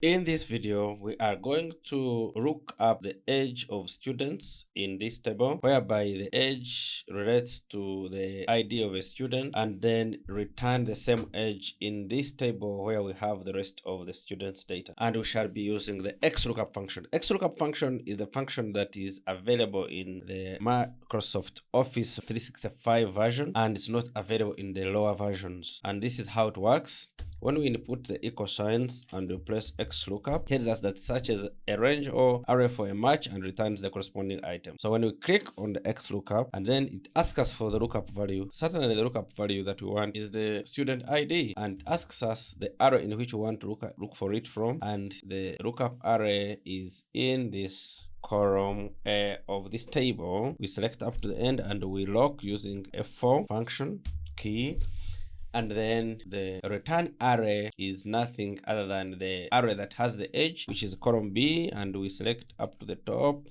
In this video, we are going to look up the age of students in this table, whereby the age relates to the ID of a student, and then return the same age in this table where we have the rest of the students' data. And we shall be using the XLOOKUP function. XLOOKUP function is the function that is available in the Microsoft Office 365 version, and it's not available in the lower versions. And this is how it works. When we input the equal signs and we press XLOOKUP, tells us that searches a range or array for a match and returns the corresponding item. So when we click on the XLOOKUP, and then it asks us for the lookup value, certainly the lookup value that we want is the student ID, and asks us the array in which we want to look for it from, and the lookup array is in this column A of this table. We select up to the end and we lock using F4 function key. And then the return array is nothing other than the array that has the age, which is column B, and we select up to the top,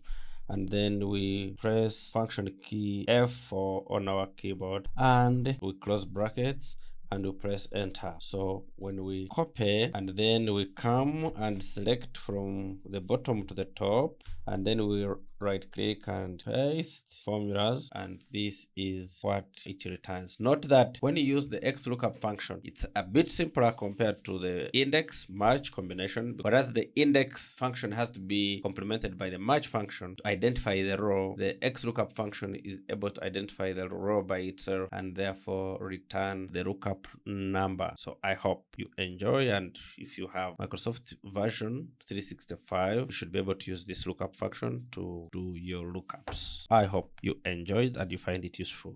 and then we press function key F4 on our keyboard, and we close brackets and we press enter. So when we copy and then we come and select from the bottom to the top, and then we right click and paste formulas, and this is what it returns. Note that when you use the XLOOKUP function, it's a bit simpler compared to the index match combination, whereas the index function has to be complemented by the match function to identify the row. The XLOOKUP function is able to identify the row by itself and therefore return the lookup number. So I hope you enjoy, and if you have Microsoft version 365, you should be able to use this lookup function to do your lookups. I hope you enjoyed and you find it useful.